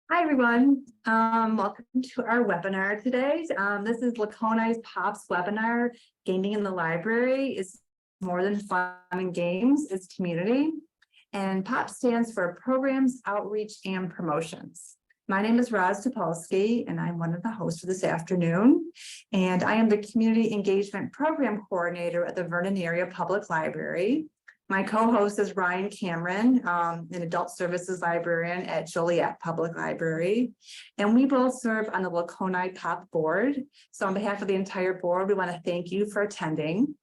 Hi, everyone. Welcome to our webinar today. This is Laconi's POPs webinar, Gaming in the Library is More Than Fun and Games, it's Community. And POP stands for Programs, Outreach, and Promotions. My name is Roz Topolsky, and I'm one of the hosts for this afternoon. And I am the Community Engagement Program Coordinator at the Vernon Area Public Library. My co-host is Ryan Cameron, an adult services librarian at Joliet Public Library. And we both serve on the Laconi POP board. So on behalf of the entire board, we want to thank you for attending.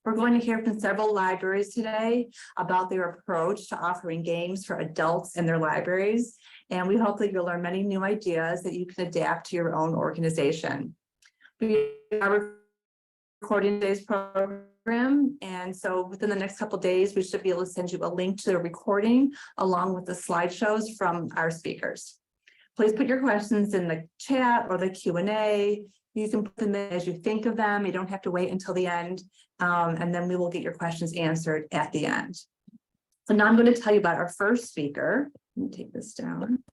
We're going to hear from several libraries today about their approach to offering games for adults in their libraries. And we hope that you'll learn many new ideas that you can adapt to your own organization. We are recording today's program, and so within the next couple of days we should be able to send you a link to the recording along with the slideshows from our speakers. Please put your questions in the chat or the Q&A. You can put them in as you think of them. You don't have to wait until the end, and then we will get your questions answered at the end. So now I'm going to tell you about our first speaker. Let me take this down.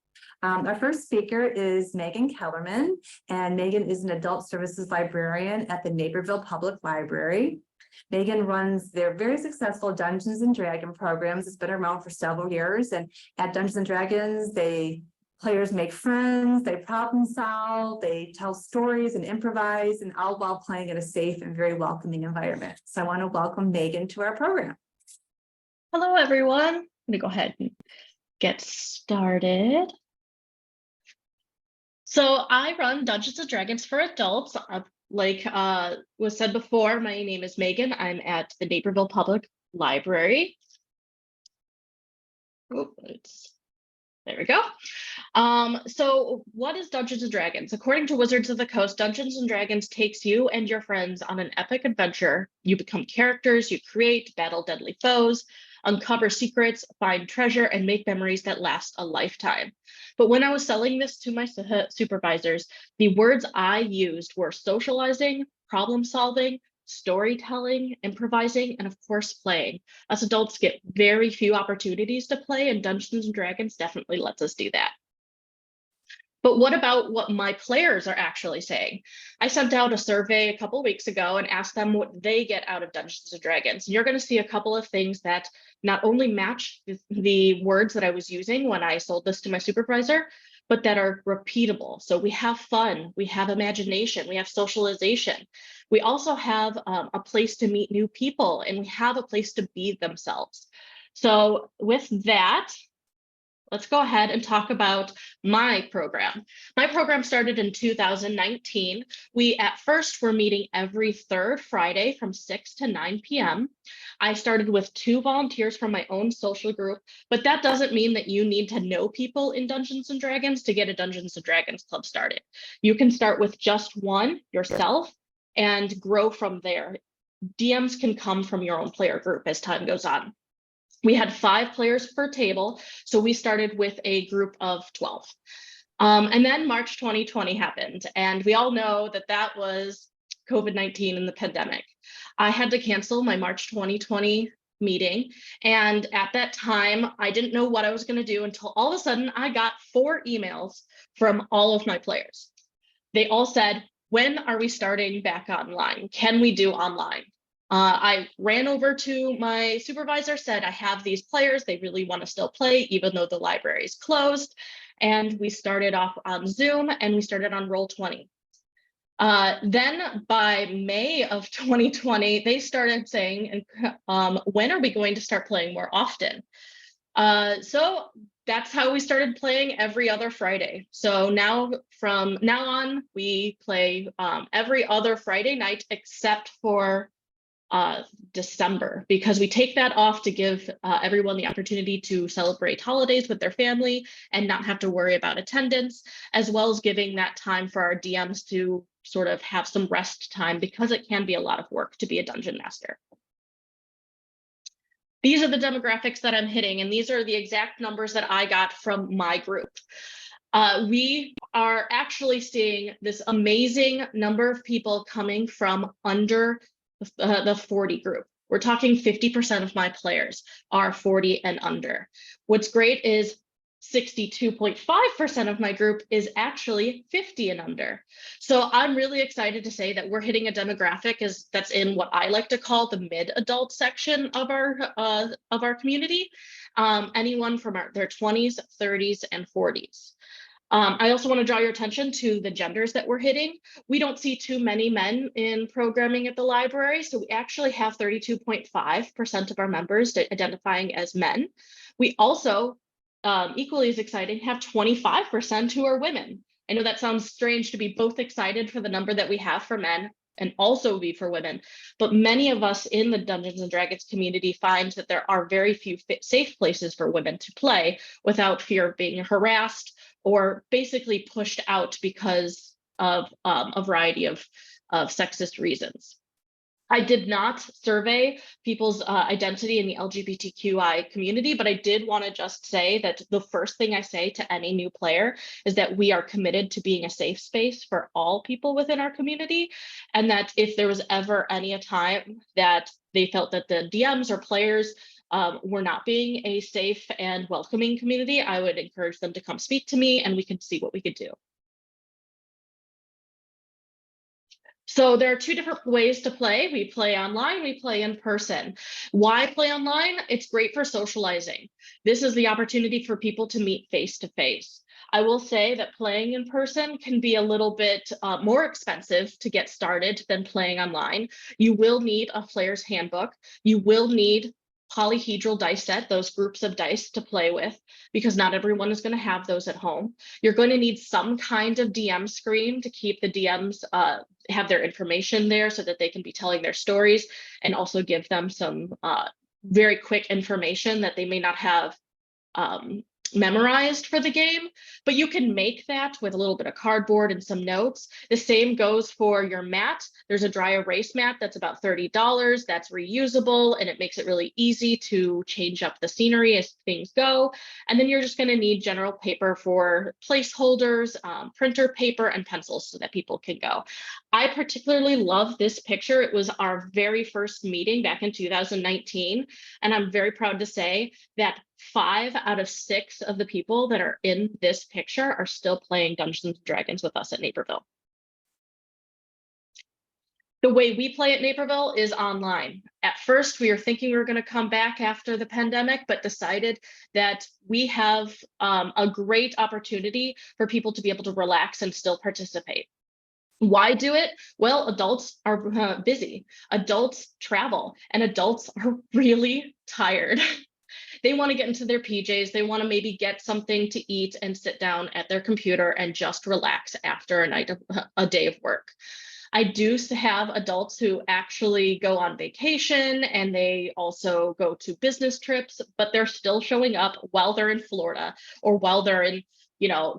Our first speaker is Meagan Kellerman, and Meagan is an adult services librarian at the Naperville Public Library. Meagan runs their very successful Dungeons and Dragons programs. It's been around for several years, and at Dungeons and Dragons, players make friends, they problem solve, they tell stories and improvise, and all while playing in a safe and very welcoming environment. So I want to welcome Meagan to our program. Hello, everyone. I'm gonna go ahead and get started. So I run Dungeons and Dragons for adults. Like was said before, my name is Meagan. I'm at the Naperville Public Library. Oh, there we go. So what is Dungeons and Dragons? According to Wizards of the Coast, Dungeons and Dragons takes you and your friends on an epic adventure. You become characters, you create, battle deadly foes, uncover secrets, find treasure, and make memories that last a lifetime. But when I was selling this to my supervisors, the words I used were socializing, problem solving, storytelling, improvising, and of course, playing. Us adults get very few opportunities to play, and Dungeons and Dragons definitely lets us do that. But what about what my players are actually saying? I sent out a survey a couple of weeks ago and asked them what they get out of Dungeons and Dragons. And you're going to see a couple of things that not only match the words that I was using when I sold this to my supervisor, but that are repeatable. So we have fun, we have imagination, we have socialization. We also have a place to meet new people, and we have a place to be themselves. So with that, let's go ahead and talk about my program. My program started in 2019. We at first were meeting every third Friday from 6 to 9 p.m. I started with 2 volunteers from my own social group, but that doesn't mean that you need to know people in Dungeons and Dragons to get a Dungeons and Dragons club started. You can start with just one yourself and grow from there. DMs can come from your own player group as time goes on. We had 5 players per table, so we started with a group of 12. And then March 2020 happened, and we all know that that was COVID-19 and the pandemic. I had to cancel my March 2020 meeting, and at that time, I didn't know what I was going to do until all of a sudden I got 4 emails from all of my players. They all said, "When are we starting back online? Can we do online?" I ran over to my supervisor, said, "I have these players, they really want to still play, even though the library is closed." And we started off on Zoom, and we started on Roll20. Then by May of 2020, they started saying, when are we going to start playing more often? So that's how we started playing every other Friday. So now, from now on, we play every other Friday night except for December, because we take that off to give everyone the opportunity to celebrate holidays with their family and not have to worry about attendance, as well as giving that time for our DMs to sort of have some rest time, because it can be a lot of work to be a dungeon master. These are the demographics that I'm hitting, and these are the exact numbers that I got from my group. We are actually seeing this amazing number of people coming from under the 40 group. We're talking 50% of my players are 40 and under. What's great is 62.5% of my group is actually 50 and under. So I'm really excited to say that we're hitting a demographic that's in what I like to call the mid-adult section of our community. Anyone from their 20s, 30s, and 40s. I also want to draw your attention to the genders that we're hitting. We don't see too many men in programming at the library, so we actually have 32.5% of our members identifying as men. We also, equally as exciting, have 25% who are women. I know that sounds strange to be both excited for the number that we have for men and also be for women, but many of us in the Dungeons and Dragons community find that there are very few safe places for women to play without fear of being harassed or basically pushed out because of a variety of sexist reasons. I did not survey people's identity in the LGBTQI community, but I did want to just say that the first thing I say to any new player is that we are committed to being a safe space for all people within our community. And that if there was ever any time that they felt that the DMs or players were not being a safe and welcoming community, I would encourage them to come speak to me and we could see what we could do. So there are two different ways to play. We play online, we play in person. Why play online? It's great for socializing. This is the opportunity for people to meet face to face. I will say that playing in person can be a little bit more expensive to get started than playing online. You will need a player's handbook. You will need polyhedral dice set, those groups of dice to play with, because not everyone is going to have those at home. You're going to need some kind of DM screen to keep the DMs have their information there so that they can be telling their stories, and also give them some very quick information that they may not have memorized for the game, but you can make that with a little bit of cardboard and some notes. The same goes for your mat. There's a dry erase mat that's about $30. That's reusable, and it makes it really easy to change up the scenery as things go. And then you're just going to need general paper for placeholders, printer paper, and pencils so that people can go. I particularly love this picture. It was our very first meeting back in 2019, and I'm very proud to say that 5 out of 6 of the people that are in this picture are still playing Dungeons and Dragons with us at Naperville. The way we play at Naperville is online. At first, we were thinking we were going to come back after the pandemic, but decided that we have a great opportunity for people to be able to relax and still participate. Why do it? Well, adults are busy. Adults travel, and adults are really tired. They want to get into their PJs. They want to maybe get something to eat and sit down at their computer and just relax after a day of work. I do have adults who actually go on vacation, and they also go to business trips, but they're still showing up while they're in Florida or while they're in,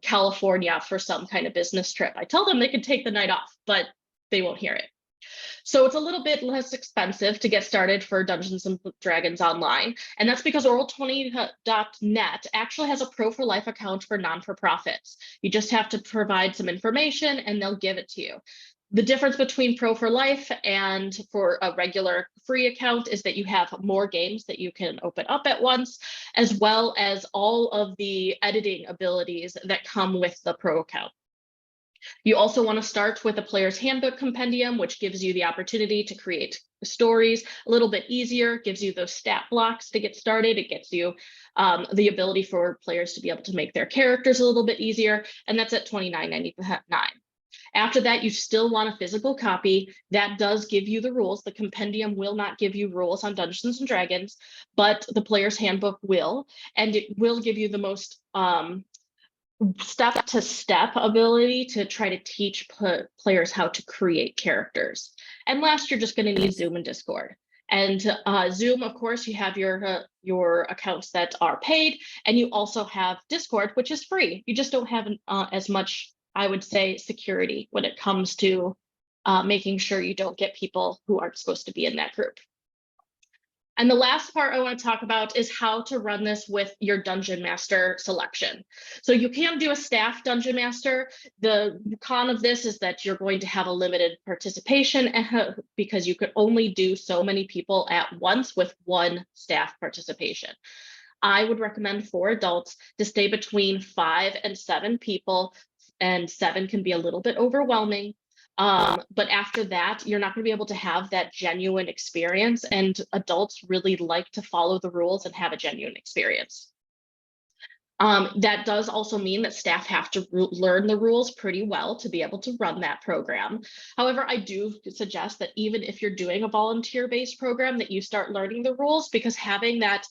California for some kind of business trip. I tell them they can take the night off, but they won't hear it. So it's a little bit less expensive to get started for Dungeons and Dragons online. And that's because Oral20.net actually has a Pro for Life account for non-for-profits. You just have to provide some information and they'll give it to you. The difference between Pro for Life and for a regular free account is that you have more games that you can open up at once, as well as all of the editing abilities that come with the Pro account. You also want to start with a player's handbook compendium, which gives you the opportunity to create stories a little bit easier, gives you those stat blocks to get started. It gets you the ability for players to be able to make their characters a little bit easier, and that's at $29.99. After that, you still want a physical copy. That does give you the rules. The compendium will not give you rules on Dungeons and Dragons, but the player's handbook will, and it will give you the most step-to-step ability to try to teach players how to create characters. And last, you're just going to need Zoom and Discord. And Zoom, of course, you have your accounts that are paid, and you also have Discord, which is free. You just don't have as much, I would say, security when it comes to making sure you don't get people who aren't supposed to be in that group. And the last part I want to talk about is how to run this with your Dungeon Master selection. So you can do a staff Dungeon Master. The con of this is that you're going to have a limited participation because you could only do so many people at once with one staff participation. I would recommend for adults to stay between 5 and 7 people, and 7 can be a little bit overwhelming. But after that, you're not going to be able to have that genuine experience, and adults really like to follow the rules and have a genuine experience. That does also mean that staff have to learn the rules pretty well to be able to run that program. However, I do suggest that even if you're doing a volunteer-based program, that you start learning the rules, because having that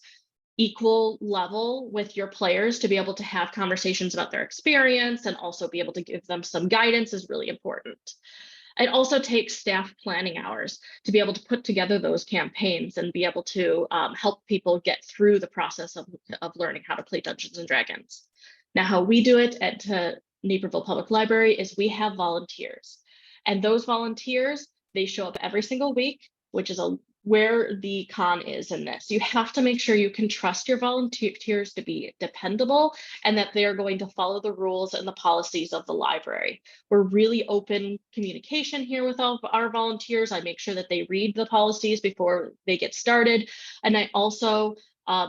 equal level with your players to be able to have conversations about their experience and also be able to give them some guidance is really important. It also takes staff planning hours to be able to put together those campaigns and be able to help people get through the process of learning how to play Dungeons and Dragons. Now, how we do it at Naperville Public Library is we have volunteers, and those volunteers, they show up every single week, which is where the con is in this. You have to make sure you can trust your volunteers to be dependable and that they're going to follow the rules and the policies of the library. We're really open communication here with all of our volunteers. I make sure that they read the policies before they get started. And I also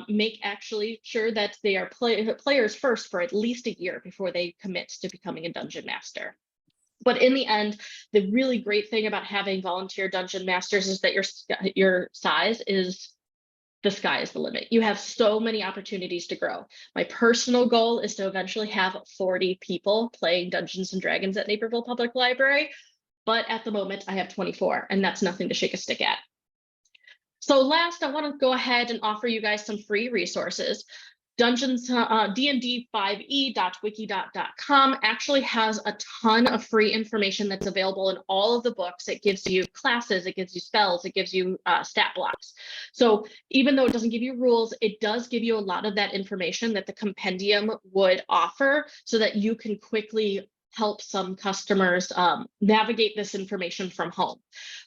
make actually sure that they are players first for at least a year before they commit to becoming a dungeon master. But in the end, the really great thing about having volunteer dungeon masters is that your size is, the sky is the limit. You have so many opportunities to grow. My personal goal is to eventually have 40 people playing Dungeons and Dragons at Naperville Public Library, but at the moment I have 24, and that's nothing to shake a stick at. So last, I want to go ahead and offer you guys some free resources. DND5e.wiki.com actually has a ton of free information that's available in all of the books. It gives you classes, it gives you spells, it gives you stat blocks. So even though it doesn't give you rules, it does give you a lot of that information that the compendium would offer so that you can quickly help some customers navigate this information from home.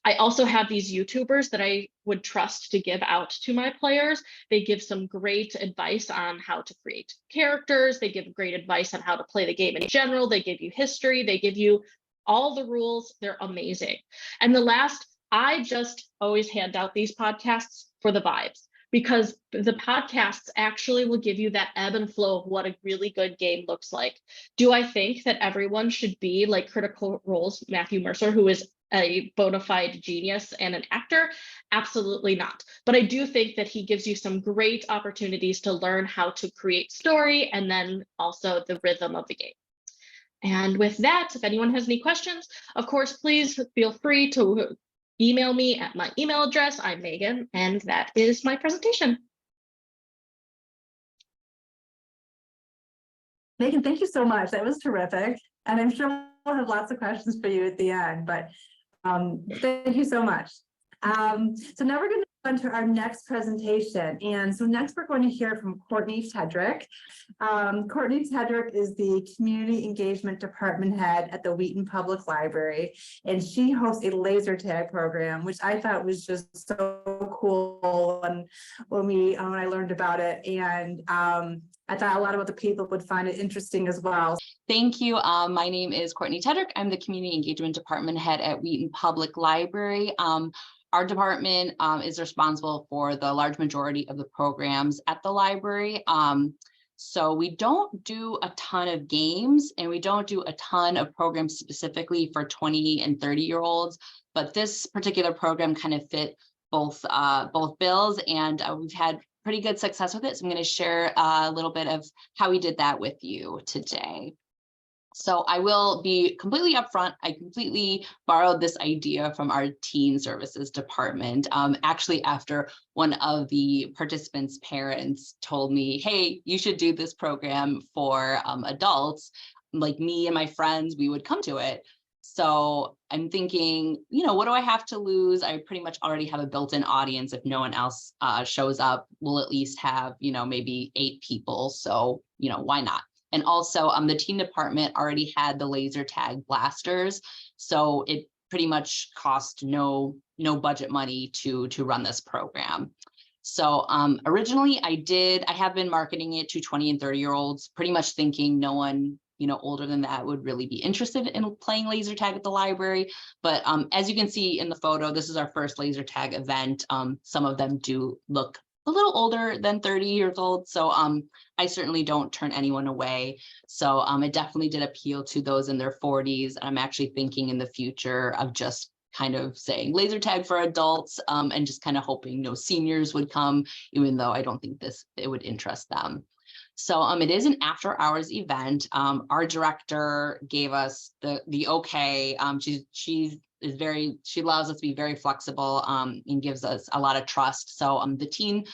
I also have these YouTubers that I would trust to give out to my players. They give some great advice on how to create characters. They give great advice on how to play the game in general. They give you history. They give you all the rules. They're amazing. And the last, I just always hand out these podcasts for the vibes, because the podcasts actually will give you that ebb and flow of what a really good game looks like. Do I think that everyone should be like Critical Role's Matthew Mercer, who is a bona fide genius and an actor? Absolutely not. But I do think that he gives you some great opportunities to learn how to create story and then also the rhythm of the game. And with that, if anyone has any questions, of course, please feel free to email me at my email address. I'm Meagan, and that is my presentation. Meagan, thank you so much. That was terrific. And I'm sure we'll have lots of questions for you at the end, but thank you so much. So now we're going to go on to our next presentation. And so next we're going to hear from Courtney Tedrick. Courtney Tedrick is the Community Engagement Department Head at the Wheaton Public Library, and she hosts a laser tag program, which I thought was just so cool when I learned about it. And I thought a lot of other people would find it interesting as well. Thank you. My name is Courtney Tedrick. I'm the Community Engagement Department Head at Wheaton Public Library. Our department is responsible for the large majority of the programs at the library. So we don't do a ton of games and we don't do a ton of programs specifically for 20 and 30-year-olds, but this particular program kind of fit both bills, and we've had pretty good success with it. So I'm going to share a little bit of how we did that with you today. So I will be completely upfront. I completely borrowed this idea from our teen services department. Actually, after one of the participants' parents told me, hey, you should do this program for adults, like me and my friends, we would come to it. So I'm thinking, what do I have to lose? I pretty much already have a built-in audience. If no one else shows up, we'll at least have, maybe 8 people. So, why not? And also the teen department already had the laser tag blasters. So it pretty much cost no budget money to run this program. So originally I have been marketing it to 20 and 30-year-olds, pretty much thinking no one older than that would really be interested in playing laser tag at the library. But as you can see in the photo, this is our first laser tag event. Some of them do look a little older than 30 years old. So I certainly don't turn anyone away. So it definitely did appeal to those in their 40s. I'm actually thinking in the future of just kind of saying laser tag for adults and just kind of hoping seniors would come, even though I don't think it would interest them. So it is an after hours event. Our director gave us the okay. She allows us to be very flexible and gives us a lot of trust. So the teen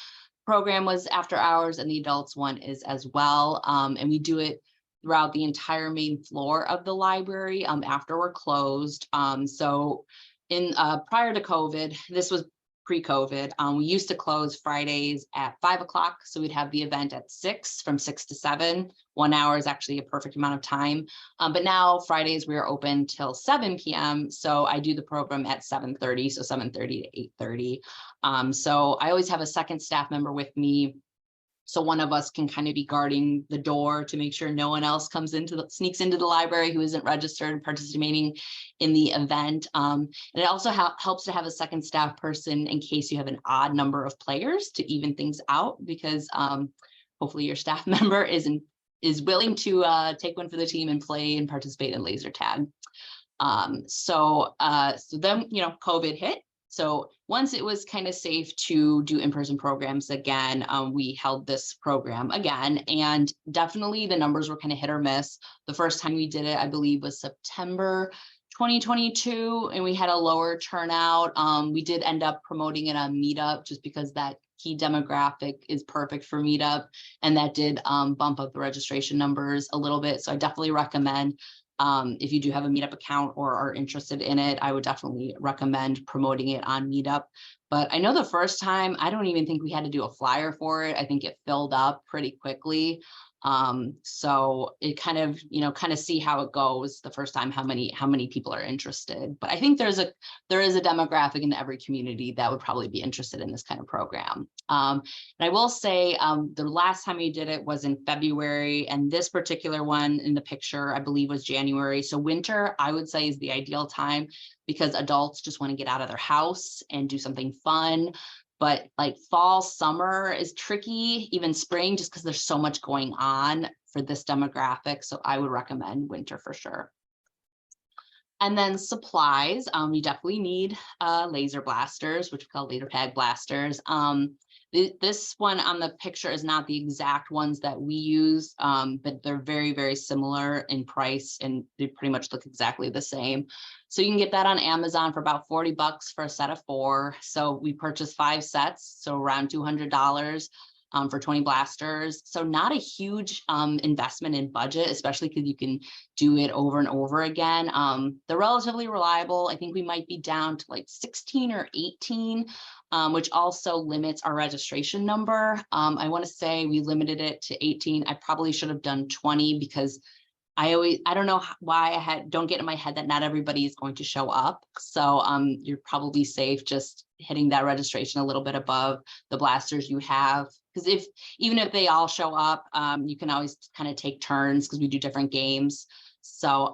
program was after hours and the adults one is as well. And we do it throughout the entire main floor of the library after we're closed. So prior to COVID, this was pre-COVID, we used to close Fridays at 5 o'clock. So we'd have the event at 6, from 6 to 7. 1 hour is actually a perfect amount of time. But now Fridays we are open till 7 p.m. So I do the program at 7:30, so 7:30 to 8:30. So I always have a second staff member with me. So one of us can kind of be guarding the door to make sure no one else sneaks into the library who isn't registered and participating in the event. And it also helps to have a second staff person in case you have an odd number of players to even things out, because hopefully your staff member is willing to take one for the team and play and participate in laser tag. So then, COVID hit. So once it was kind of safe to do in-person programs again, we held this program again, and definitely the numbers were kind of hit or miss. The first time we did it, I believe, was September 2022, and we had a lower turnout. We did end up promoting it on Meetup just because that key demographic is perfect for Meetup, and that did bump up the registration numbers a little bit. So I definitely recommend, if you do have a Meetup account or are interested in it, I would definitely recommend promoting it on Meetup. But I know the first time, I don't even think we had to do a flyer for it. I think it filled up pretty quickly. So it kind of see how it goes the first time, how many people are interested. But I think there is a demographic in every community that would probably be interested in this kind of program. And I will say the last time we did it was in February, and this particular one in the picture, I believe, was January. So winter, I would say, is the ideal time because adults just want to get out of their house and do something fun. But like fall, summer is tricky, even spring, just because there's so much going on for this demographic. So I would recommend winter for sure. And then supplies, you definitely need laser blasters, which we call laser tag blasters. This one on the picture is not the exact ones that we use, but they're very, very similar in price, and they pretty much look exactly the same. So you can get that on Amazon for about $40 for a set of 4. So we purchased 5 sets, so around $200 for 20 blasters. So not a huge investment in budget, especially because you can do it over and over again. They're relatively reliable. I think we might be down to like 16 or 18, which also limits our registration number. I want to say we limited it to 18. I probably should have done 20 because I don't know why don't get in my head that not everybody is going to show up. So you're probably safe just hitting that registration a little bit above the blasters you have. Because even if they all show up, you can always kind of take turns because we do different games. So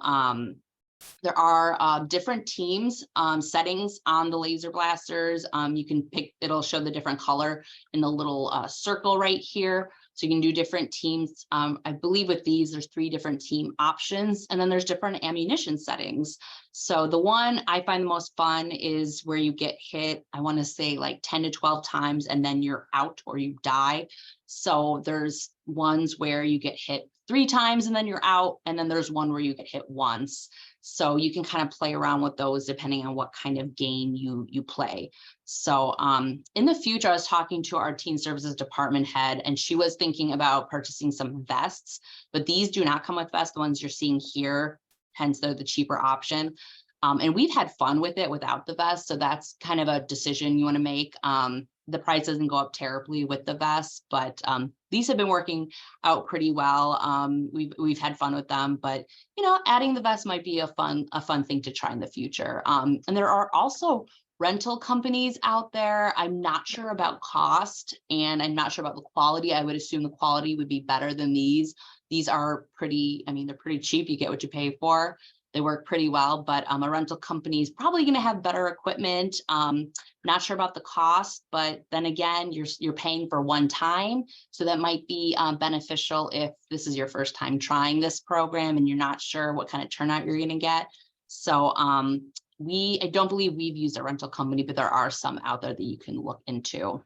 there are different teams settings on the laser blasters. You can pick, it'll show the different color in the little circle right here. So you can do different teams. I believe with these, there's 3 different team options, and then there's different ammunition settings. So the one I find the most fun is where you get hit, I want to say like 10 to 12 times, and then you're out or you die. So there's ones where you get hit 3 times and then you're out, and then there's one where you get hit once. So you can kind of play around with those depending on what kind of game you play. So in the future, I was talking to our teen services department head, and she was thinking about purchasing some vests, but these do not come with vests, the ones you're seeing here, hence they're the cheaper option. And we've had fun with it without the vest. So that's kind of a decision you want to make. The price doesn't go up terribly with the vests, but these have been working out pretty well. We've had fun with them, but adding the vest might be a fun thing to try in the future. And there are also rental companies out there. I'm not sure about cost, and I'm not sure about the quality. I would assume the quality would be better than these. These are pretty, they're pretty cheap. You get what you pay for. they work pretty well, but a rental company is probably going to have better equipment. Not sure about the cost, but then again, you're paying for one time. So that might be beneficial if this is your first time trying this program and you're not sure what kind of turnout you're going to get. So I don't believe we've used a rental company, but there are some out there that you can look into.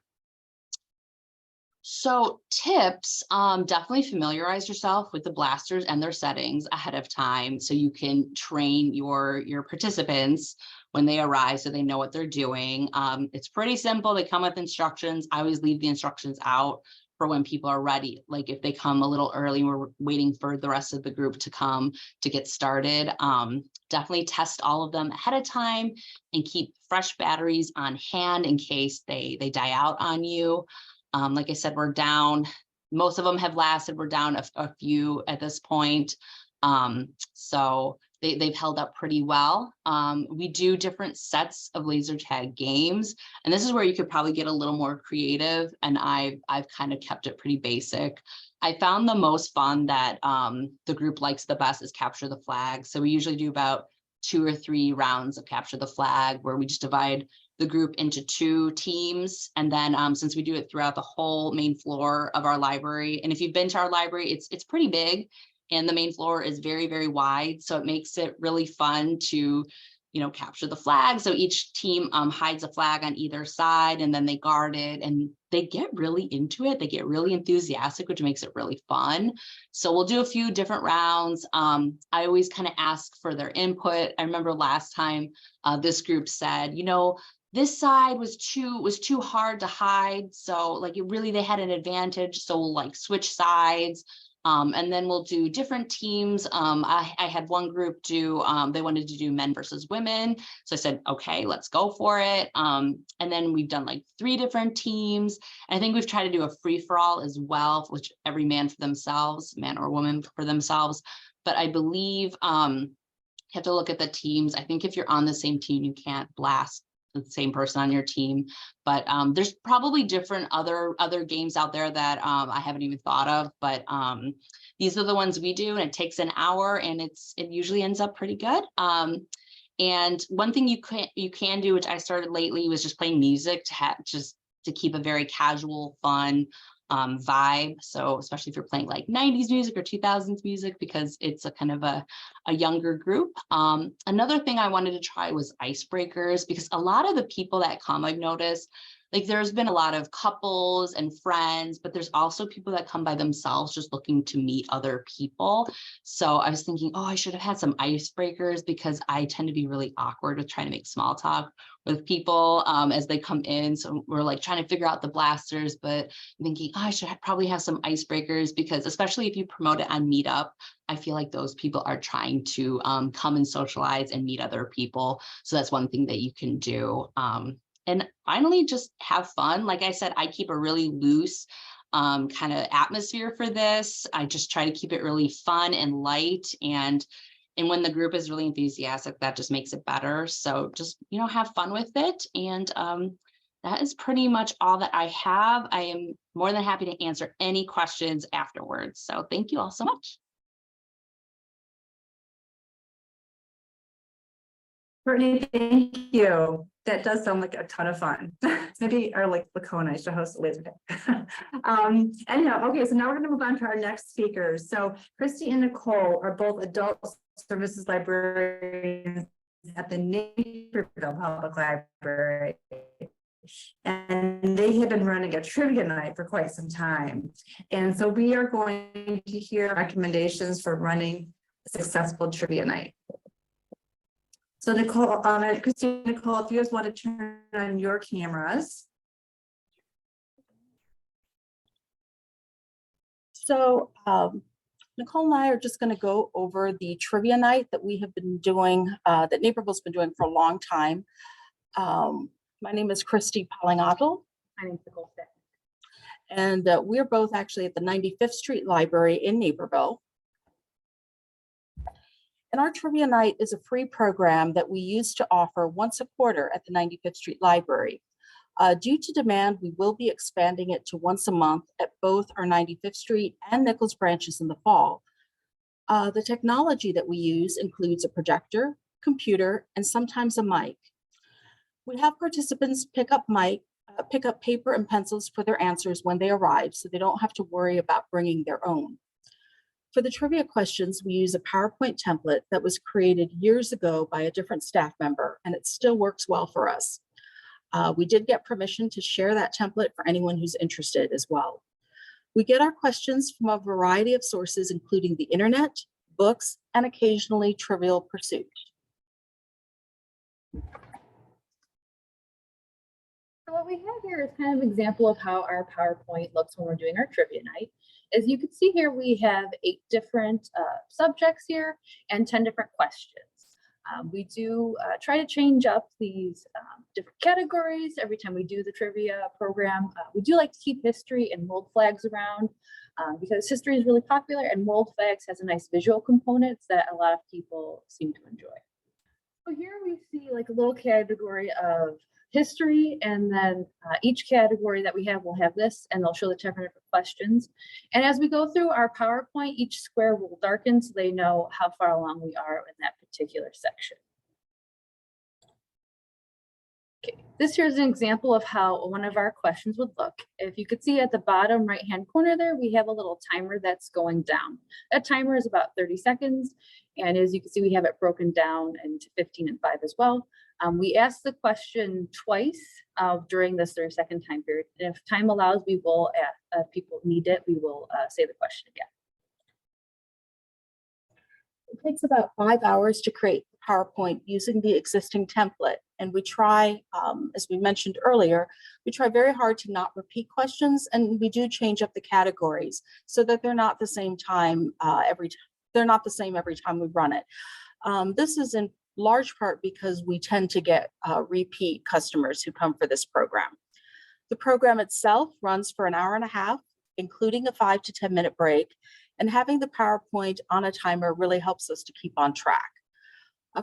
So tips, definitely familiarize yourself with the blasters and their settings ahead of time so you can train your participants when they arrive so they know what they're doing. It's pretty simple. They come with instructions. I always leave the instructions out for when people are ready. Like if they come a little early, we're waiting for the rest of the group to come to get started. Definitely test all of them ahead of time and keep fresh batteries on hand in case they die out on you. Like I said, we're down, most of them have lasted, we're down a few at this point. So they've held up pretty well. We do different sets of laser tag games, and this is where you could probably get a little more creative, and I've kind of kept it pretty basic. I found the most fun that the group likes the best is capture the flag. So we usually do about 2 or 3 rounds of capture the flag where we just divide the group into 2 teams. And then since we do it throughout the whole main floor of our library, and if you've been to our library, it's pretty big and the main floor is very, very wide. So it makes it really fun to, capture the flag. So each team hides a flag on either side and then they guard it and they get really into it. They get really enthusiastic, which makes it really fun. So we'll do a few different rounds. I always kind of ask for their input. I remember last time this group said, this side was too hard to hide. So they had an advantage. So we'll switch sides. And then we'll do different teams. I had one group do, they wanted to do men versus women. So I said, okay, let's go for it. And then we've done 3 different teams. And I think we've tried to do a free for all as well, which every man for themselves, man or woman for themselves. But I believe you have to look at the teams. I think if you're on the same team, you can't blast the same person on your team, but there's probably different other games out there that I haven't even thought of, but these are the ones we do, and it takes an hour and it usually ends up pretty good. And one thing you can do, which I started lately, was just playing music to keep a very casual, fun vibe. So especially if you're playing 90s music or 2000s music, because it's a kind of a younger group. Another thing I wanted to try was icebreakers, because a lot of the people that come, I've noticed, there's been a lot of couples and friends, but there's also people that come by themselves just looking to meet other people. So I was thinking, I should have had some icebreakers, because I tend to be really awkward with trying to make small talk with people as they come in. So we're trying to figure out the blasters, but I'm thinking, I should probably have some icebreakers, because especially if you promote it on Meetup, I feel like those people are trying to come and socialize and meet other people. So that's one thing that you can do. And finally, just have fun. Like I said, I keep a really loose kind of atmosphere for this. I just try to keep it really fun and light. And when the group is really enthusiastic, that just makes it better. So just, have fun with it. And that is pretty much all that I have. I am more than happy to answer any questions afterwards. So thank you all so much. Courtney, thank you. That does sound like a ton of fun. Maybe our Lacona should host a laser tag. Anyhow, okay, so now we're going to move on to our next speakers. So Christy and Nicole are both adult services librarians at the Naperville Public Library. And they have been running a trivia night for quite some time. And so we are going to hear recommendations for running a successful trivia night. So Nicole, Christine, Nicole, if you guys want to turn on your cameras. So Nicole and I are just going to go over the trivia night that we have been doing, that Naperville's been doing for a long time. My name is Christy Pollingatl. My name is Nicole Stitt. And we're both actually at the 95th Street Library in Naperville. And our trivia night is a free program that we used to offer once a quarter at the 95th Street Library. Due to demand, we will be expanding it to once a month at both our 95th Street and Nichols branches in the fall. The technology that we use includes a projector, computer, and sometimes a mic. We have participants pick up paper and pencils for their answers when they arrive, so they don't have to worry about bringing their own. For the trivia questions, we use a PowerPoint template that was created years ago by a different staff member, and it still works well for us. We did get permission to share that template for anyone who's interested as well. We get our questions from a variety of sources, including the internet, books, and occasionally Trivial Pursuit. So what we have here is kind of an example of how our PowerPoint looks when we're doing our trivia night. As you can see here, we have 8 different subjects here and 10 different questions. We do try to change up these different categories every time we do the trivia program. We do like to keep history and world flags around because history is really popular and world flags has a nice visual component that a lot of people seem to enjoy. So here we see like a little category of history, and then each category that we have will have this, and they'll show the 10 different questions. And as we go through our PowerPoint, each square will darken so they know how far along we are in that particular section. Okay, this here is an example of how one of our questions would look. If you could see at the bottom right-hand corner there, we have a little timer that's going down. That timer is about 30 seconds. And as you can see, we have it broken down into 15 and 5 as well. We ask the question twice during this 30-second time period. And if time allows, we will, if people need it, we will say the question again. It takes about 5 hours to create PowerPoint using the existing template. And we try, as we mentioned earlier, we try very hard to not repeat questions, and we do change up the categories so that they're not the same time they're not the same every time we run it. This is in large part because we tend to get repeat customers who come for this program. The program itself runs for an hour and a half, including a 5 to 10 minute break, and having the PowerPoint on a timer really helps us to keep on track.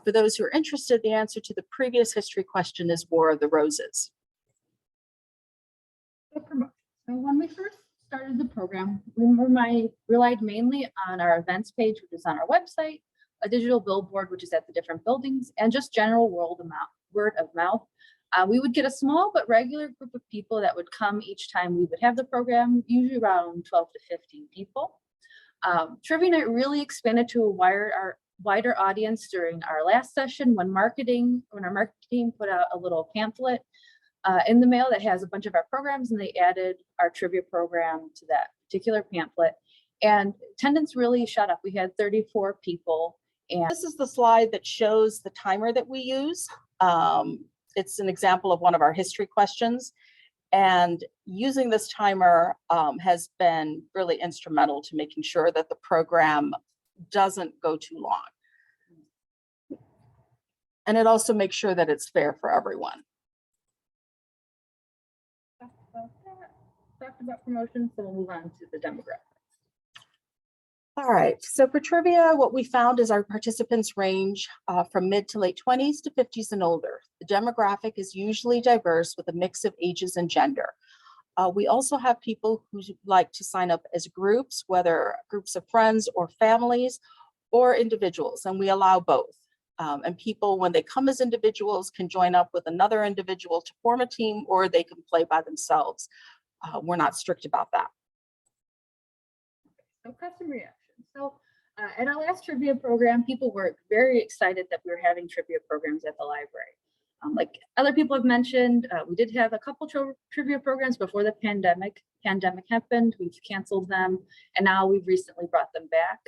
For those who are interested, the answer to the previous history question is War of the Roses. So when we first started the program, we relied mainly on our events page, which is on our website, a digital billboard, which is at the different buildings, and just general word of mouth. We would get a small but regular group of people that would come each time we would have the program, usually around 12 to 15 people. Trivia Night really expanded to a wider audience during our last session when our marketing team put out a little pamphlet in the mail that has a bunch of our programs, and they added our trivia program to that particular pamphlet. And attendance really shot up. We had 34 people. And this is the slide that shows the timer that we use. It's an example of one of our history questions. And using this timer has been really instrumental to making sure that the program doesn't go too long. And it also makes sure that it's fair for everyone. Talked about promotions, so we'll move on to the demographics. All right, so for trivia, what we found is our participants range from mid to late 20s to 50s and older. The demographic is usually diverse with a mix of ages and gender. We also have people who like to sign up as groups, whether groups of friends or families or individuals, and we allow both. And people, when they come as individuals, can join up with another individual to form a team, or they can play by themselves. We're not strict about that. So custom reaction. So at our last trivia program, people were very excited that we were having trivia programs at the library. Like other people have mentioned, we did have a couple trivia programs before the pandemic. Pandemic happened, we've canceled them, and now we've recently brought them back.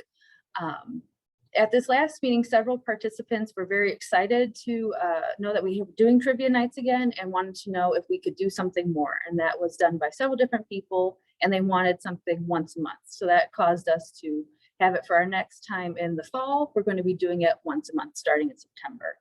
At this last meeting, several participants were very excited to know that we were doing trivia nights again and wanted to know if we could do something more. And that was done by several different people, and they wanted something once a month. So that caused us to have it for our next time in the fall. We're going to be doing it once a month starting in September.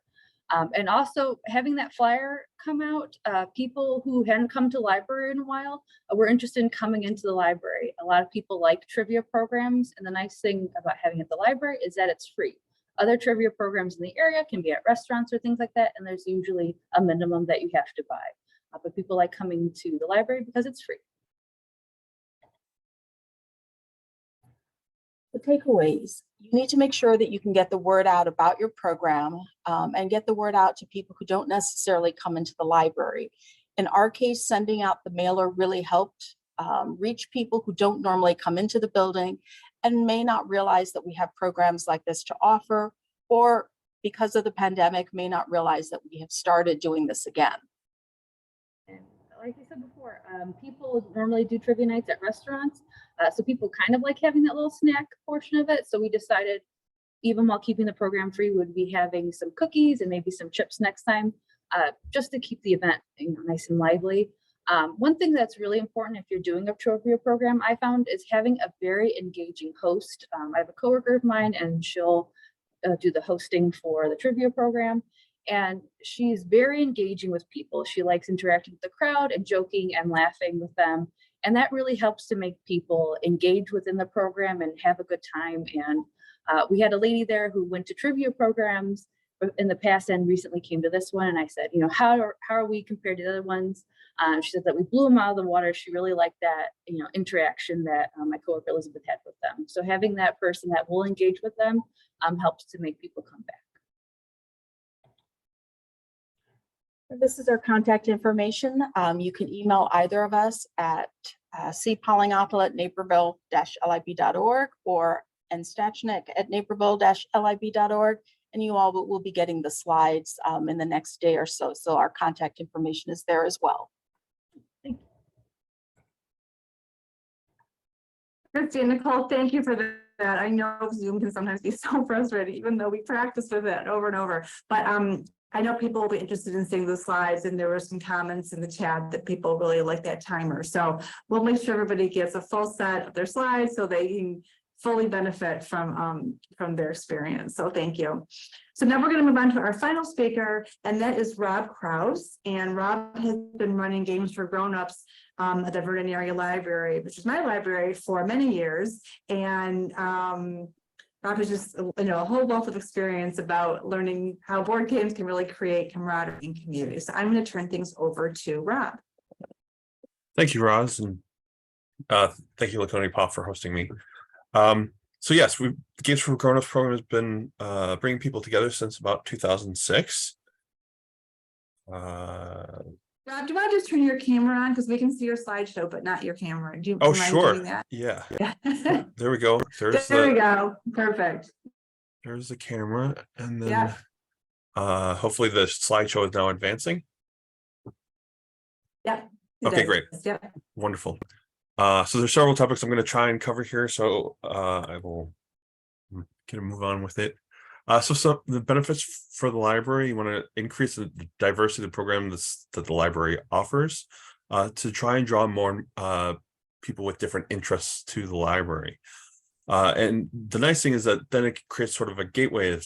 And also having that flyer come out, people who hadn't come to the library in a while were interested in coming into the library. A lot of people like trivia programs, and the nice thing about having it at the library is that it's free. Other trivia programs in the area can be at restaurants or things like that, and there's usually a minimum that you have to buy. But people like coming to the library because it's free. The takeaways: you need to make sure that you can get the word out about your program and get the word out to people who don't necessarily come into the library. In our case, sending out the mailer really helped reach people who don't normally come into the building and may not realize that we have programs like this to offer, or because of the pandemic, may not realize that we have started doing this again. And like I said before, people normally do trivia nights at restaurants. So people kind of like having that little snack portion of it. So we decided, even while keeping the program free, would be having some cookies and maybe some chips next time, just to keep the event nice and lively. One thing that's really important if you're doing a trivia program, I found, is having a very engaging host. I have a coworker of mine, and she'll do the hosting for the trivia program. And she's very engaging with people. She likes interacting with the crowd and joking and laughing with them. And that really helps to make people engage within the program and have a good time. And we had a lady there who went to trivia programs in the past and recently came to this one. And I said, you know, how are we compared to the other ones? She said that we blew them out of the water. She really liked that, you know, interaction that my coworker Elizabeth had with them. So having that person that will engage with them helps to make people come back. This is our contact information. You can email either of us at cpolingopoulos@naperville-lib.org or nstachnik@naperville-lib.org. And you all will be getting the slides in the next day or so. So our contact information is there as well. Thank you. Christy and Nicole, thank you for that. I know Zoom can sometimes be so frustrating, even though we practice with it over and over. But I know people will be interested in seeing the slides, and there were some comments in the chat that people really like that timer. So we'll make sure everybody gets a full set of their slides so they can fully benefit from their experience. So thank you. So now we're going to move on to our final speaker, and that is Rob Krause. And Rob has been running games for grown-ups at the Vernon Area Library, which is my library, for many years. And Rob has just, you know, a whole wealth of experience about learning how board games can really create camaraderie in community. So I'm going to turn things over to Rob. Thank you, Roz, and thank you, Laconia Pop, for hosting me. So yes, the Games for Grown-ups program has been bringing people together since about 2006. Rob, do you want to just turn your camera on, because we can see your slideshow but not your camera? Do you Oh, mind sure. doing that? Yeah. Yeah. There we go. There we go. Perfect. There's the camera, and then Yeah. hopefully the slideshow is now advancing. Yeah. Okay, great. Yeah. Wonderful. So there's several topics I'm going to try and cover here, so I will get a move on with it. So the benefits for the library: you want to increase the diversity of the program that the library offers, to try and draw more people with different interests to the library. And the nice thing is that then it creates sort of a gateway of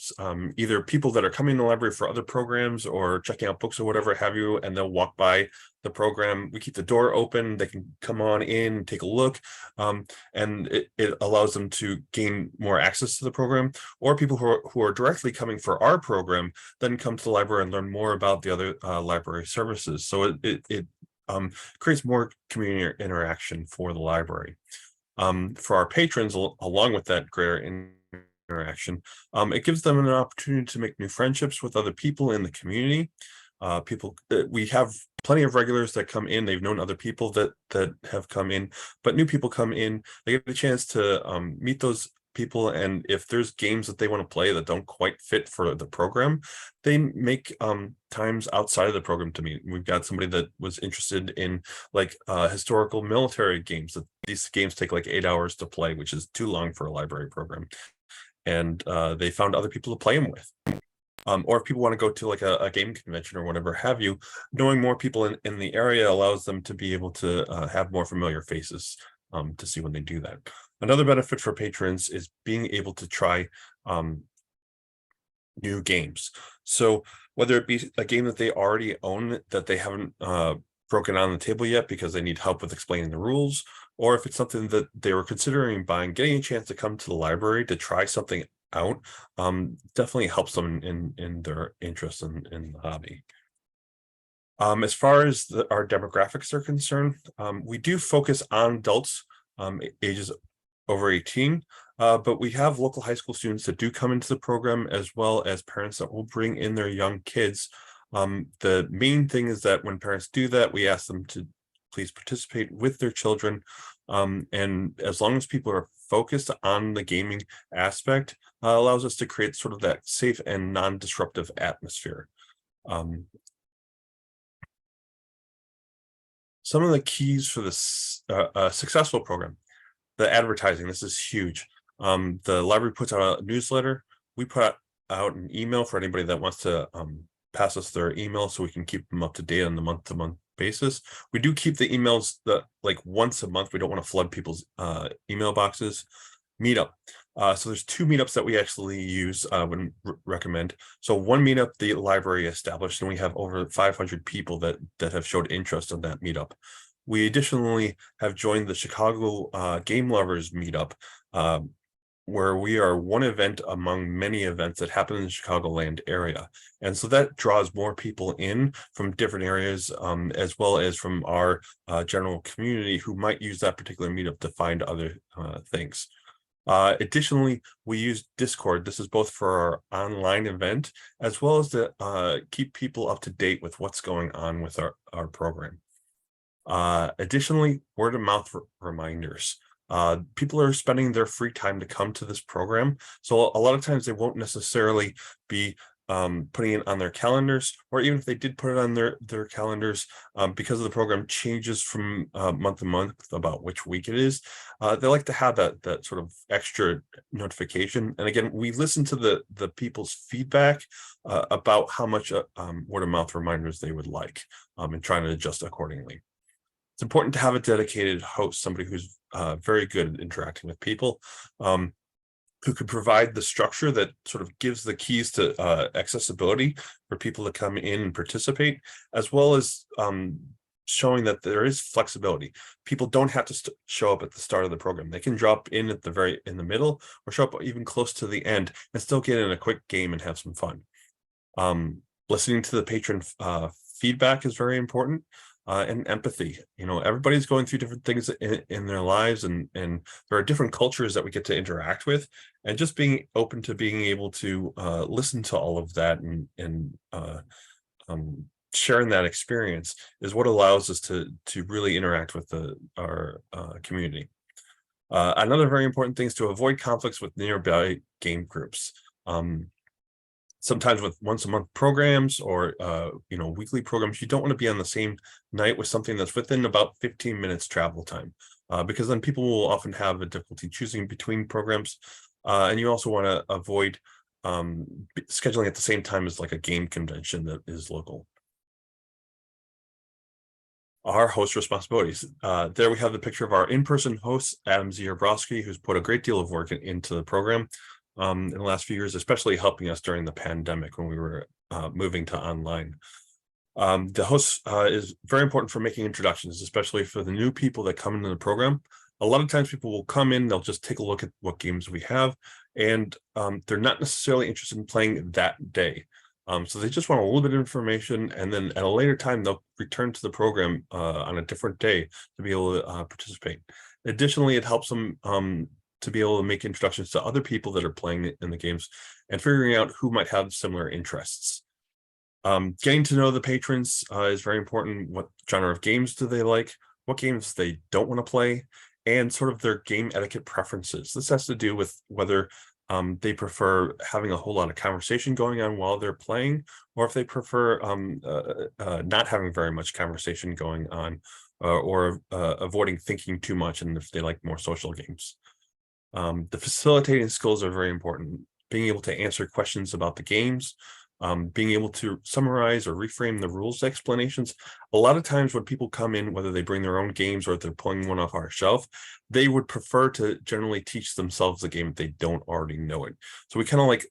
either people that are coming to the library for other programs or checking out books or whatever have you, and they'll walk by the program. We keep the door open, they can come on in, take a look, and it allows them to gain more access to the program. Or people who are directly coming for our program then come to the library and learn more about the other library services. So it creates more community interaction for the library. For our patrons, along with that greater interaction, it gives them an opportunity to make new friendships with other people in the community. We have plenty of regulars that come in. They've known other people that have come in, but new people come in. They get a chance to meet those people, and if there's games that they want to play that don't quite fit for the program, they make times outside of the program to meet. We've got somebody that was interested in like historical military games. That these games take like 8 hours to play, which is too long for a library program, and they found other people to play them with. Or if people want to go to like a game convention or whatever have you, knowing more people in the area allows them to be able to have more familiar faces to see when they do that. Another benefit for patrons is being able to try new games. So whether it be a game that they already own that they haven't broken on the table yet because they need help with explaining the rules, or if it's something that they were considering buying, getting a chance to come to the library to try something out definitely helps them in their interest in the hobby. As far as our demographics are concerned, we do focus on adults ages over 18. But we have local high school students that do come into the program, as well as parents that will bring in their young kids. The main thing is that when parents do that, we ask them to please participate with their children. And as long as people are focused on the gaming aspect, allows us to create sort of that safe and non-disruptive atmosphere. Some of the keys for this successful program, the advertising, this is huge. The library puts out a newsletter. We put out an email for anybody that wants to pass us their email so we can keep them up to date on the month-to-month basis. We do keep the emails like once a month. We don't want to flood people's email boxes. Meetup. So there's 2 meetups that we actually use, would recommend. So one meetup the library established, and we have over 500 people that have showed interest in that meetup. We additionally have joined the Chicago Game Lovers meetup, where we are one event among many events that happen in the Chicagoland area. And so that draws more people in from different areas, as well as from our general community who might use that particular meetup to find other things. Additionally, we use Discord. This is both for our online event, as well as to keep people up to date with what's going on with our program. Additionally, word of mouth reminders. People are spending their free time to come to this program. So a lot of times they won't necessarily be putting it on their calendars, or even if they did put it on their calendars, because of the program changes from month to month about which week it is, they like to have that sort of extra notification. And again, we listen to the people's feedback about how much word of mouth reminders they would like, and trying to adjust accordingly. It's important to have a dedicated host, somebody who's very good at interacting with people, who could provide the structure that sort of gives the keys to accessibility for people to come in and participate, as well as showing that there is flexibility. People don't have to show up at the start of the program. They can drop in at in the middle, or show up even close to the end and still get in a quick game and have some fun. Listening to the patron feedback is very important. And empathy. Everybody's going through different things in their lives, and there are different cultures that we get to interact with, and just being open to being able to listen to all of that and sharing that experience is what allows us to really interact with our community. Another very important thing is to avoid conflicts with nearby game groups. Sometimes with once a month programs or weekly programs, you don't want to be on the same night with something that's within about 15 minutes travel time, because then people will often have a difficulty choosing between programs, and you also want to avoid scheduling at the same time as like a game convention that is local. Our host responsibilities. There we have the picture of our in-person host, Adam Zierbrowski, who's put a great deal of work into the program in the last few years, especially helping us during the pandemic when we were moving to online. The host is very important for making introductions, especially for the new people that come into the program. A lot of times people will come in, they'll just take a look at what games we have, and they're not necessarily interested in playing that day. So they just want a little bit of information, and then at a later time, they'll return to the program on a different day to be able to participate. Additionally, it helps them to be able to make introductions to other people that are playing in the games and figuring out who might have similar interests. Getting to know the patrons is very important. What genre of games do they like? What games they don't want to play? And sort of their game etiquette preferences. This has to do with whether they prefer having a whole lot of conversation going on while they're playing, or if they prefer not having very much conversation going on, or avoiding thinking too much, and if they like more social games. The facilitating skills are very important. Being able to answer questions about the games, being able to summarize or reframe the rules explanations. A lot of times when people come in, whether they bring their own games or if they're pulling one off our shelf, they would prefer to generally teach themselves the game if they don't already know it. So we kind of like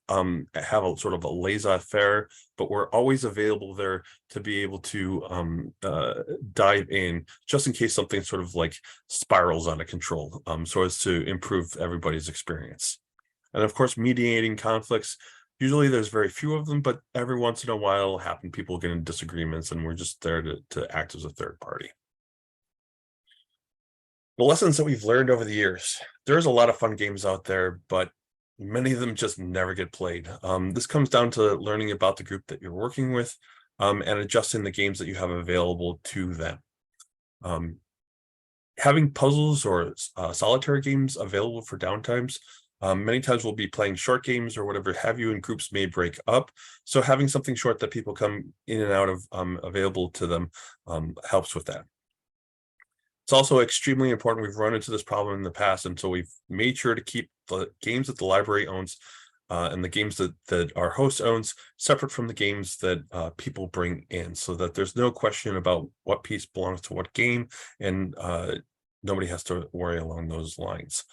have a sort of a laissez-faire, but we're always available there to be able to dive in just in case something sort of like spirals out of control, so as to improve everybody's experience. And of course, mediating conflicts. Usually there's very few of them, but every once in a while it'll happen. People get in disagreements, and we're just there to act as a third party. The lessons that we've learned over the years, there's a lot of fun games out there, but many of them just never get played. This comes down to learning about the group that you're working with, and adjusting the games that you have available to them. Having puzzles or solitaire games available for downtimes. Many times we'll be playing short games or whatever have you, and groups may break up. So having something short that people come in and out of available to them helps with that. It's also extremely important. We've run into this problem in the past, and so we've made sure to keep the games that the library owns and the games that our host owns separate from the games that people bring in, so that there's no question about what piece belongs to what game, and nobody has to worry along those lines.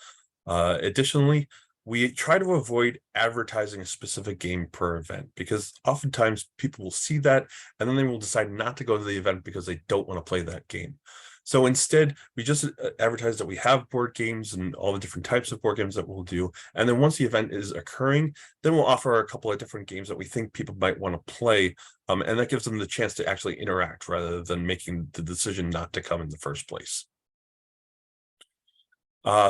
Additionally, we try to avoid advertising a specific game per event, because oftentimes people will see that and then they will decide not to go to the event because they don't want to play that game. So instead, we just advertise that we have board games and all the different types of board games that we'll do. And then once the event is occurring, then we'll offer a couple of different games that we think people might want to play. And that gives them the chance to actually interact rather than making the decision not to come in the first place.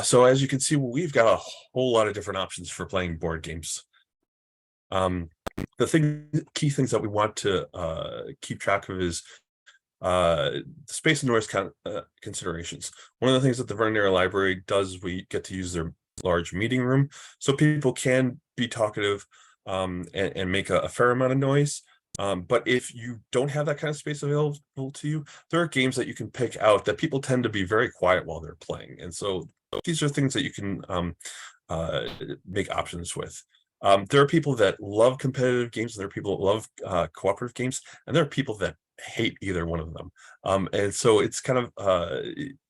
So as you can see, we've got a whole lot of different options for playing board games. The key things that we want to keep track of is space and noise considerations. One of the things that the Vernon Library does, we get to use their large meeting room, so people can be talkative and make a fair amount of noise. But if you don't have that kind of space available to you, there are games that you can pick out that people tend to be very quiet while they're playing. And so these are things that you can make options with. There are people that love competitive games, and there are people that love cooperative games, and there are people that hate either one of them. And so it's kind of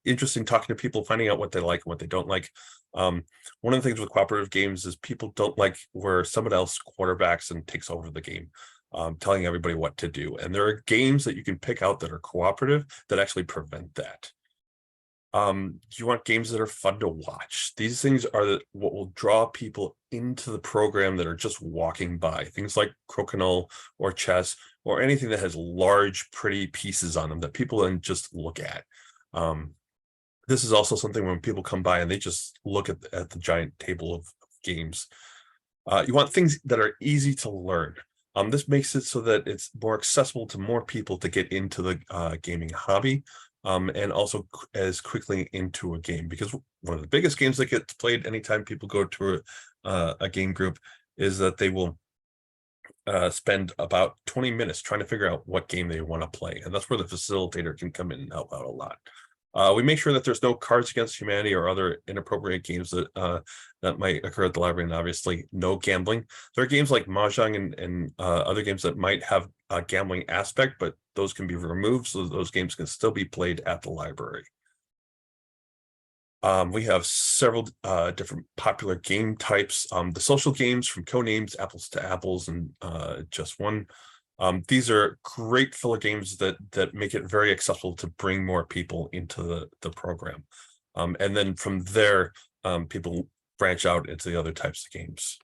interesting talking to people, finding out what they like and what they don't like. One of the things with cooperative games is people don't like where someone else quarterbacks and takes over the game, telling everybody what to do. And there are games that you can pick out that are cooperative that actually prevent that. You want games that are fun to watch. These things are what will draw people into the program that are just walking by. Things like crokinole or chess or anything that has large, pretty pieces on them that people then just look at. This is also something when people come by and they just look at the giant table of games. You want things that are easy to learn. This makes it so that it's more accessible to more people to get into the gaming hobby. And also as quickly into a game, because one of the biggest games that gets played anytime people go to a game group is that they will spend about 20 minutes trying to figure out what game they want to play. And that's where the facilitator can come in and help out a lot. We make sure that there's no Cards Against Humanity or other inappropriate games that might occur at the library, and obviously no gambling. There are games like Mahjong and other games that might have a gambling aspect, but those can be removed so those games can still be played at the library. We have several different popular game types. The social games from Codenames, Apples to Apples, and Just One. These are great filler games that make it very accessible to bring more people into the program. And then from there, people branch out into the other types of games.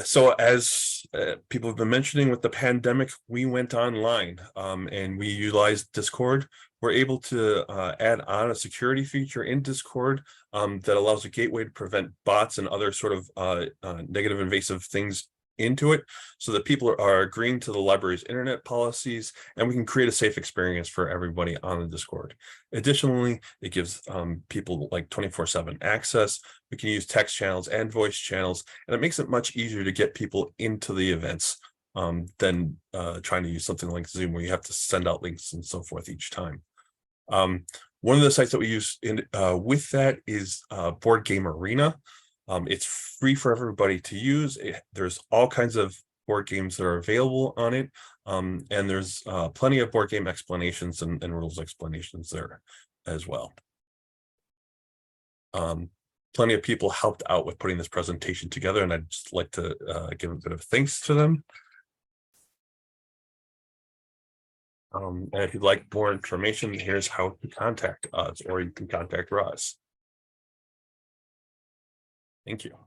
So as people have been mentioning, with the pandemic, we went online and we utilized Discord. We're able to add on a security feature in Discord that allows a gateway to prevent bots and other sort of negative invasive things into it, so that people are agreeing to the library's internet policies, and we can create a safe experience for everybody on the Discord. Additionally, it gives people like 24/7 access. We can use text channels and voice channels, and it makes it much easier to get people into the events than trying to use something like Zoom, where you have to send out links and so forth each time. One of the sites that we use with that is Board Game Arena. It's free for everybody to use. There's all kinds of board games that are available on it. And there's plenty of board game explanations and rules explanations there as well. Plenty of people helped out with putting this presentation together, and I'd just like to give a bit of thanks to them. And if you'd like more information, here's how to contact us, or you can contact Ross. Thank you.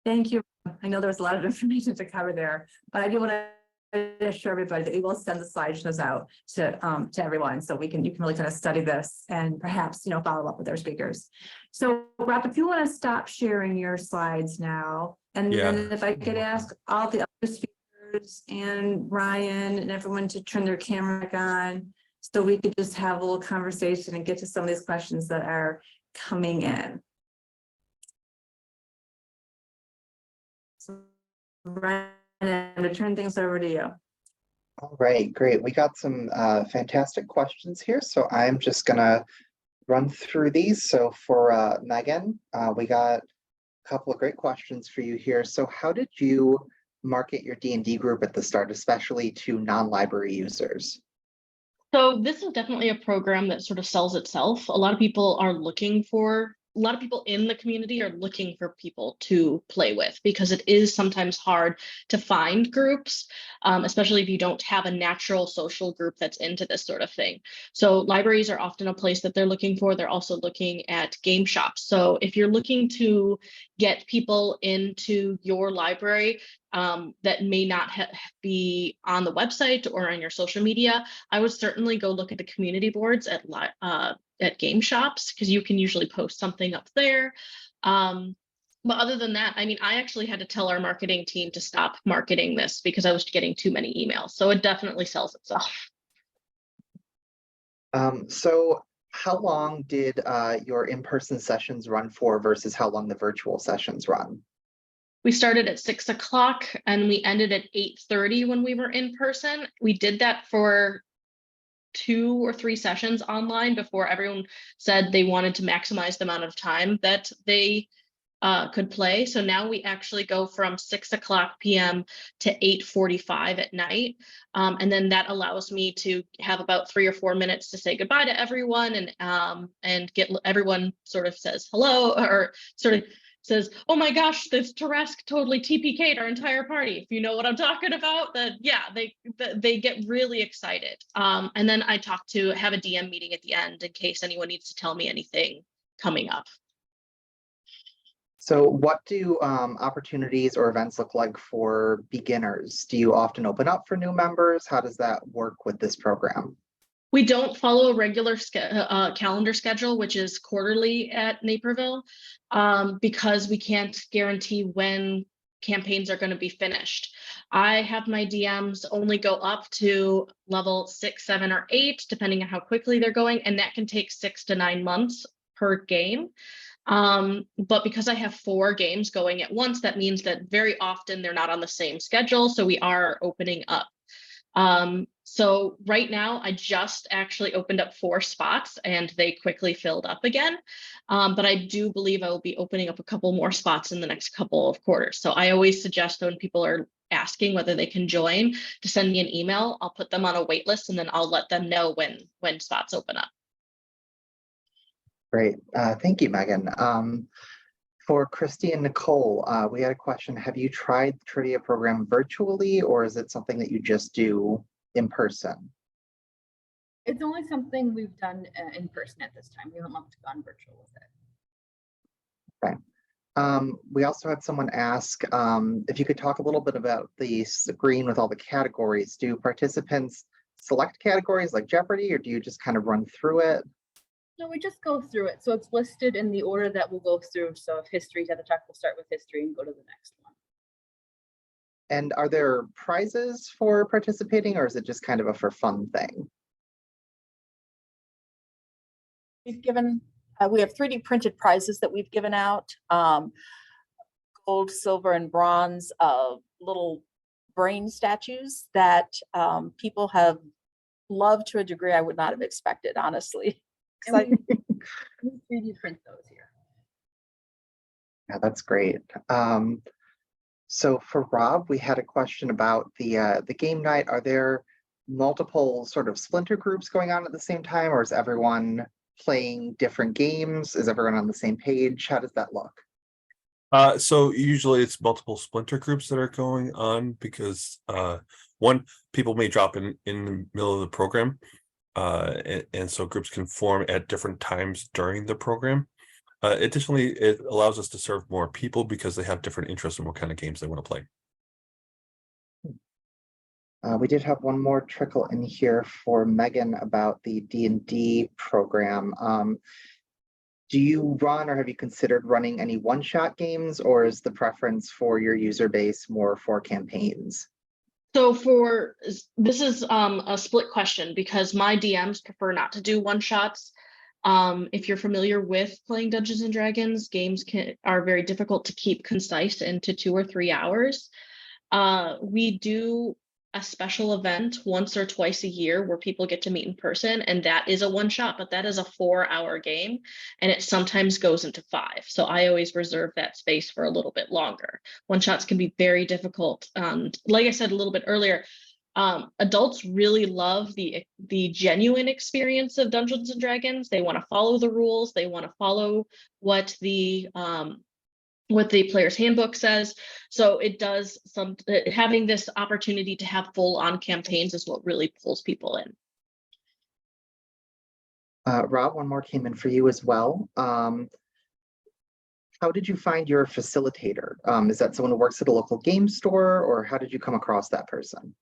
Thank you. I know there was a lot of information to cover there, but I do want to assure everybody that we will send the slideshows out to everyone, so you can really kind of study this and perhaps, follow up with our speakers. So Rob, if you want to stop sharing your slides now, and Yeah. then if I could ask all the other speakers and Ryan and everyone to turn their camera back on, so we could just have a little conversation and get to some of these questions that are coming in. So Ryan, I'm going to turn things over to you. All right, great. We got some fantastic questions here, so I'm just gonna run through these. So for Megan, we got a couple of great questions for you here. So how did you market your D&D group at the start, especially to non-library users? So this is definitely a program that sort of sells itself. A lot of people in the community are looking for people to play with, because it is sometimes hard to find groups, especially if you don't have a natural social group that's into this sort of thing. So libraries are often a place that they're looking for. They're also looking at game shops. So if you're looking to get people into your library that may not be on the website or on your social media, I would certainly go look at the community boards at game shops, because you can usually post something up there. But other than that, I mean, I actually had to tell our marketing team to stop marketing this because I was getting too many emails. So it definitely sells itself. So how long did your in-person sessions run for versus how long the virtual sessions run? We started at 6 o'clock and we ended at 8:30 when we were in person. We did that for 2 or 3 sessions online before everyone said they wanted to maximize the amount of time that they could play. So now we actually go from 6 o'clock p.m. to 8:45 at night. And then that allows me to have about 3 or 4 minutes to say goodbye to everyone and get everyone sort of says hello, or sort of says, oh my gosh, this Tarrasque totally TPK'd our entire party. If you know what I'm talking about, then yeah, they get really excited. And then I have a DM meeting at the end in case anyone needs to tell me anything coming up. So what do opportunities or events look like for beginners? Do you often open up for new members? How does that work with this program? We don't follow a regular calendar schedule, which is quarterly at Naperville, because we can't guarantee when campaigns are going to be finished. I have my DMs only go up to level 6, 7, or 8, depending on how quickly they're going, and that can take 6 to 9 months per game. But because I have 4 games going at once, that means that very often they're not on the same schedule, so we are opening up. So right now I just actually opened up 4 spots and they quickly filled up again. But I do believe I will be opening up a couple more spots in the next couple of quarters. So I always suggest when people are asking whether they can join to send me an email. I'll put them on a wait list and then I'll let them know when spots open up. Great. Thank you, Megan. For Christy and Nicole, we had a question. Have you tried the trivia program virtually, or is it something that you just do in person? It's only something we've done in person at this time. We haven't gone virtual with it. Okay. We also had someone ask if you could talk a little bit about the screen with all the categories. Do participants select categories like Jeopardy, or do you just kind of run through it? No, we just go through it. So it's listed in the order that we'll go through. So if history's at the top, we'll start with history and go to the next one. And are there prizes for participating, or is it just kind of a for fun thing? We've given, we have 3D printed prizes that we've given out. Gold, silver, and bronze little brain statues that people have loved to a degree I would not have expected, honestly. And we 3D print those here. Yeah, that's great. So for Rob, we had a question about the game night. Are there multiple sort of splinter groups going on at the same time, or is everyone playing different games? Is everyone on the same page? How does that look? So usually it's multiple splinter groups that are going on because people may drop in the middle of the program. And so groups can form at different times during the program. Additionally, it allows us to serve more people because they have different interests in what kind of games they want to play. We did have one more trickle in here for Megan about the D&D program. Do you run or have you considered running any one-shot games, or is the preference for your user base more for campaigns? So this is a split question because my DMs prefer not to do one shots. If you're familiar with playing Dungeons and Dragons, games are very difficult to keep concise into 2 or 3 hours. We do a special event once or twice a year where people get to meet in person, and that is a one shot, but that is a 4-hour game, and it sometimes goes into 5. So I always reserve that space for a little bit longer. One shots can be very difficult. Like I said a little bit earlier, adults really love the genuine experience of Dungeons and Dragons. They want to follow the rules. They want to follow what the player's handbook says. So it does having this opportunity to have full-on campaigns is what really pulls people in. Rob, one more came in for you as well. How did you find your facilitator? Is that someone who works at a local game store, or how did you come across that person?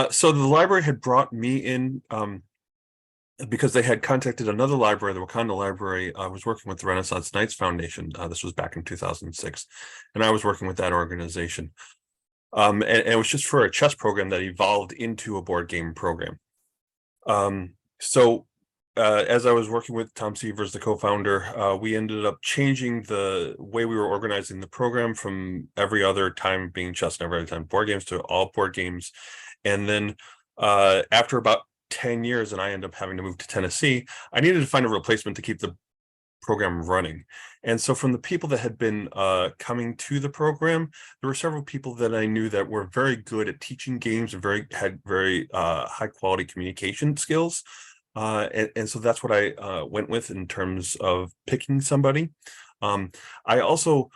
So the library had brought me in because they had contacted another library, the Wakanda Library. I was working with the Renaissance Knights Foundation. This was back in 2006, and I was working with that organization. And it was just for a chess program that evolved into a board game program. So as I was working with Tom Severs, the co-founder, we ended up changing the way we were organizing the program from every other time being chess and every other time board games to all board games. And then after about 10 years, and I ended up having to move to Tennessee, I needed to find a replacement to keep the program running. And so from the people that had been coming to the program, there were several people that I knew that were very good at teaching games and had very high quality communication skills. And so that's what I went with in terms of picking somebody. I also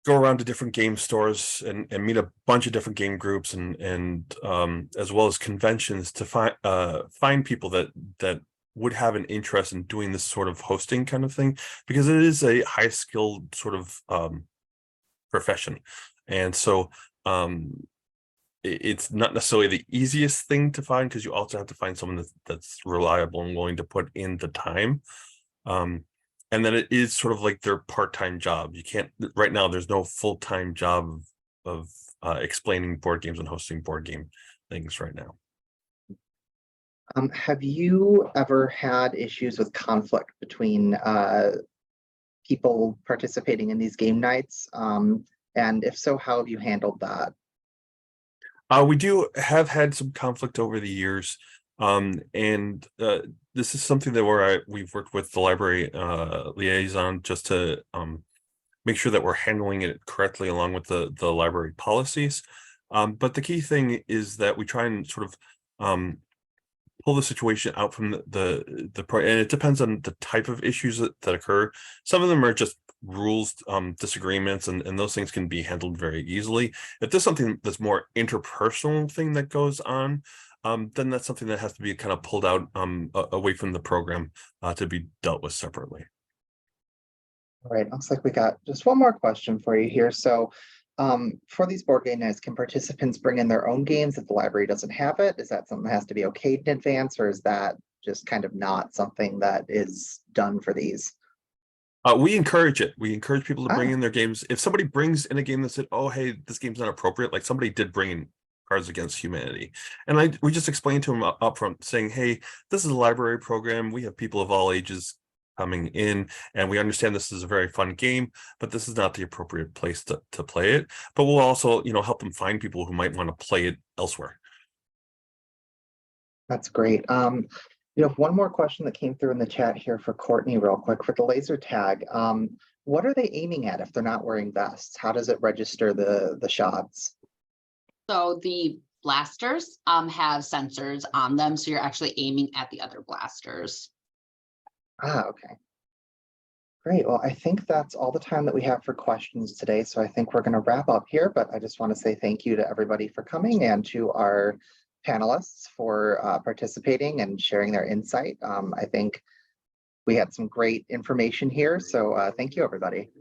go around to different game stores and meet a bunch of different game groups and as well as conventions to find people that would have an interest in doing this sort of hosting kind of thing, because it is a high skilled sort of profession. And so it's not necessarily the easiest thing to find, because you also have to find someone that's reliable and willing to put in the time. And then it is sort of like their part-time job. You can't, right now, there's no full-time job of explaining board games and hosting board game things right now. Have you ever had issues with conflict between people participating in these game nights? And if so, how have you handled that? We do have had some conflict over the years. And this is something that we've worked with the library liaison just to make sure that we're handling it correctly along with the library policies. But the key thing is that we try and sort of pull the situation out from and it depends on the type of issues that occur. Some of them are just rules disagreements, and those things can be handled very easily. If there's something that's more interpersonal thing that goes on, then that's something that has to be kind of pulled out away from the program to be dealt with separately. All right, looks like we got just one more question for you here. So for these board game nights, can participants bring in their own games if the library doesn't have it? Is that something that has to be okayed in advance, or is that just kind of not something that is done for these? We encourage it. We encourage people to bring in their games. If somebody brings in a game that said, oh, hey, this game's not appropriate, like somebody did bring in Cards Against Humanity, and we just explained to them up front, saying, hey, this is a library program. We have people of all ages coming in, and we understand this is a very fun game, but this is not the appropriate place to play it. But we'll also, help them find people who might want to play it elsewhere. That's great. One more question that came through in the chat here for Courtney real quick for the laser tag. What are they aiming at if they're not wearing vests? How does it register the shots? So the blasters have sensors on them, so you're actually aiming at the other blasters. Okay. Great. Well, I think that's all the time that we have for questions today. So I think we're going to wrap up here, but I just want to say thank you to everybody for coming and to our panelists for participating and sharing their insight. I think we had some great information here. So thank you, everybody.